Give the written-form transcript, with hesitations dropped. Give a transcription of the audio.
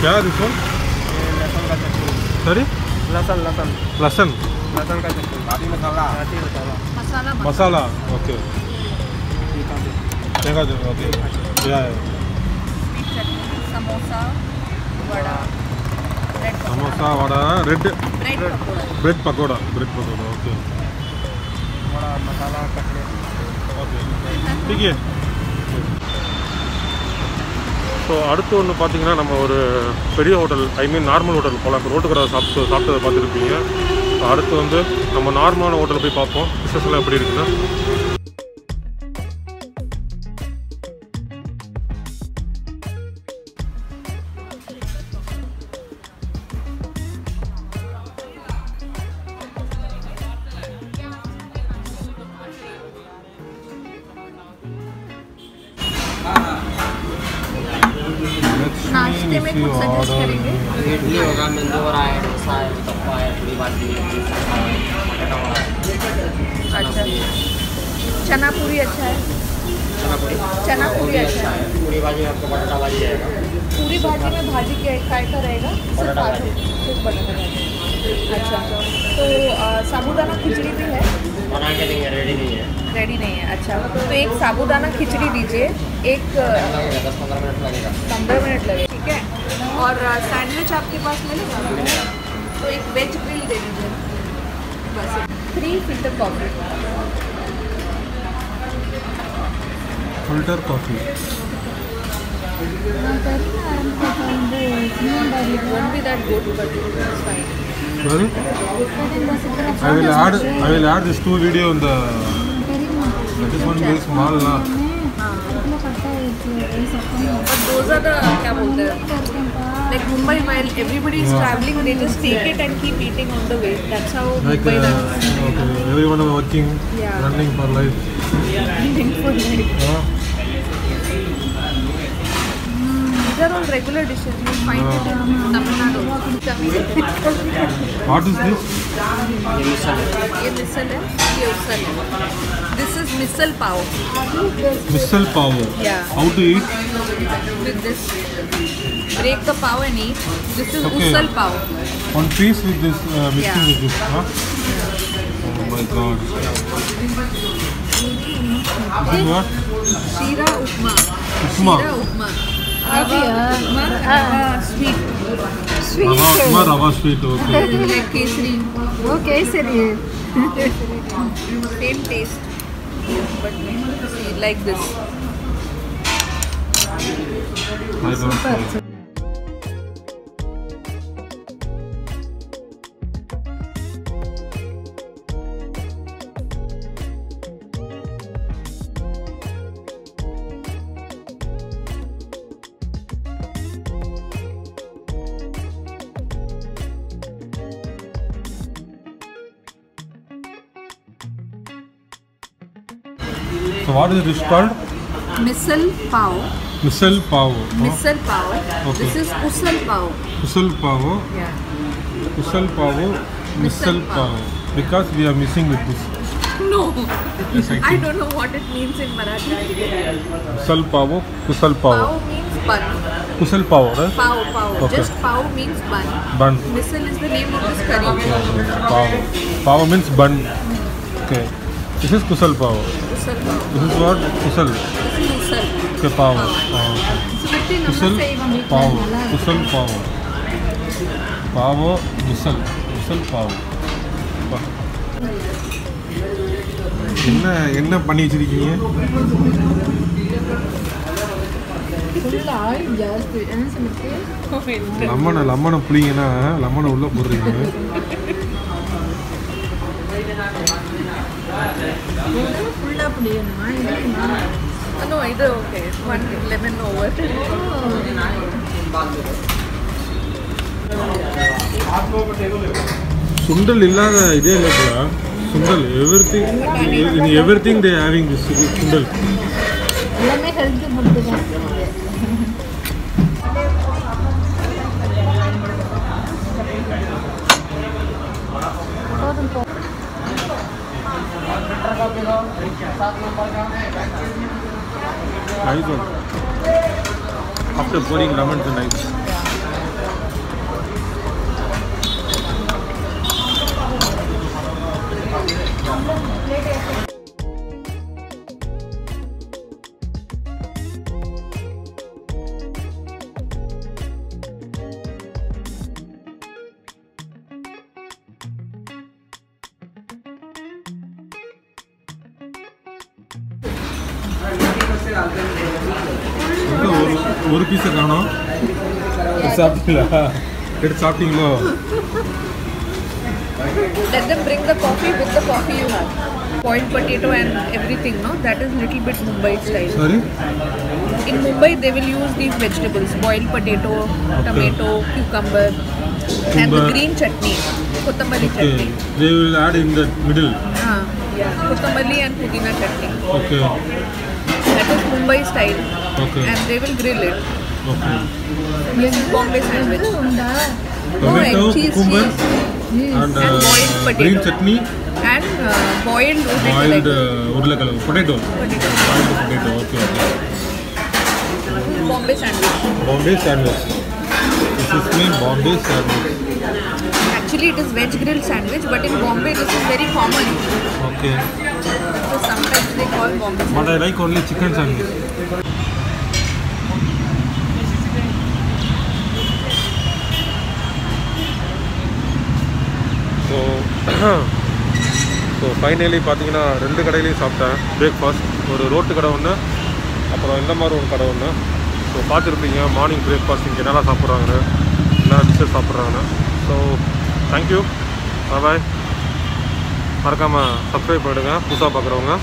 क्या है इसमें? लहसुन का चटनी। सॉरी? लहसुन लहसुन लहसुन लहसुन का चटनी। बाटी मसाला। बाटी मसाला। मसाला ओके देखा जो ओके क्या है? Samosa vada samosa vada red bread pakora okay vada masala cutlet okay ठीक है. ஸோ அடுத்து ஒன்று பார்த்தீங்கன்னா நம்ம ஒரு பெரிய ஹோட்டல் நார்மல் ஹோட்டல் போகலாம். இப்போ ரோட்டு கடை சாப்பிட்டதை பார்த்துருப்பீங்க. அடுத்து வந்து நம்ம நார்மலான ஹோட்டலில் போய் பார்ப்போம் பிஸ்னஸ்லாம் எப்படி இருக்குன்னா. नाश्ते में कुछ सजेस्ट करेंगे? इडली होगा, मेंदू वड़ा है, डोसा है, उत्तपा है, पूरी भाजी है, अच्छा चना पूरी अच्छा है. चना पूरी अच्छा है. पूरी भाजी आपको बटाटा भाजी रहेगा. पूरी भाजी में भाजी काय का रहेगा? बटाटा भाजी. सिर्फ बटाटा भाजी. अच्छा तो साबूदाना खिचड़ी भी है? बना के देंगे, रेडी नहीं है. रेडी नहीं है. अच्छा तो एक साबूदाना खिचड़ी दीजिए. एक 10-15 मिनट लगेगा. 15 मिनट लगेगा ठीक है. और सैंडविच आपके पास मिलेगा? तो एक वेज ग्रिल दे दीजिए बस. 3 filter coffee. Filter coffee won't be that good but it's fine. Sorry? I will add this 2 video in the. This one very small na. But those are the क्या बोलते हैं like Mumbai while everybody is traveling they just take it and keep eating on the way. That's how Like Mumbai runs. okay, everyone is working, running for life. Eating for life. These are all regular dishes. You find it in Tamil Nadu. What is this? ये मिसल है, ये उसल है. This is mixel Pavo. Mixel Pavo. Yeah. How to eat? With this, break the pav and eat. This is Okay. Kusal Pavo. One piece with this mixing Yeah. with this. Huh? Oh my God. This is what? Shira Upma. Upma. Shira Upma. Upma, sweet. Rava sweet. Okay. Like kesari. वो केसरी है. Same taste. But see, like this. I don't know. So what is this called? Mixel Pavo. Mixel Pavo. Mixel Pavo. Okay. This is Kusal Pavo. Kusal Pavo. Yeah. Kusal Pavo. Mixel Pavo. Because we are missing with this. No. Yes, I I think. don't know what it means in Marathi. Kusal Pavo. Kusal Pavo. Pavo means bun. Kusal Pavo, right? Pavo, Pavo. Okay. Just Pavo means bun. Bun. Mixel is the name of this curry. Pavo. Pavo means bun. Okay. This is Kusal Pavo. Kusal Pavo. This is what? Kusal. This is Kusal. Okay, Pavo. Okay. Kusal Pavo. Kusal Pavo. Pavo. Kusal. Kusal Pavo. என்ன பண்ணி வச்சிருக்கீங்க? Oil ஜாஸ்தி என்ன சொல்லுது லெமனை புளிங்கன்னா லெமனை உள்ளே போடுறீங்க. ஃபுல்லாக புளியணுமா? நோ இது ஓகே 1 lemon over. சுண்டல் இல்லாத இதே இல்லைங்களா? சுண்டல் everything they having this சுண்டல். எல்லாமே ஹெல்த்தி ஃபுட்டு தான். Nice one. After pouring lemons and ice. ஒரு பீஸை காணோம். சாப்பிட்டீங்களா? எடுத்து சாப்பிட்டீங்களோ? Let them bring the coffee with the coffee you have. Boiled potato and everything, no? That is little bit Mumbai style. Sorry? In Mumbai, they will use these vegetables: boiled potato, tomato, cucumber, and the green chutney, kothambari chutney. They will add in the middle. Yeah, kothambari and pudina chutney. Okay. That is Mumbai style. Okay. And they will grill it. Okay. This is Bombay sandwich. Tomato, cucumber, and boiled potato. green chutney. And boiled urlakalavu potato. Potato. Boiled potato. Okay. Bombay sandwich. Bombay sandwich. This is named Bombay sandwich. Actually, it is veg grilled sandwich, but in Bombay, this is very common. Okay. So sometimes they call Bombay sandwich. But I like only chicken sandwich. So finally பார்த்தீங்கன்னா 2 கடையிலையும் சாப்பிட்டேன் breakfast. ஒரு road கடை ஒன்று, அப்புறம் இந்த மாதிரி ஒரு கடை ஒன்று. ஸோ பார்த்துருப்பீங்க மார்னிங் பிரேக்ஃபாஸ்ட் இங்கே என்னெல்லாம் சாப்பிட்றாங்கன்னு, என்ன டிஷ்ஷஸ் சாப்பிட்றாங்கன்னு. ஸோ தேங்க்யூ, பாய். மறக்காமல் சப்ஸ்கிரைப் பண்ணிவிடுங்க புதுசாக பார்க்குறவங்க.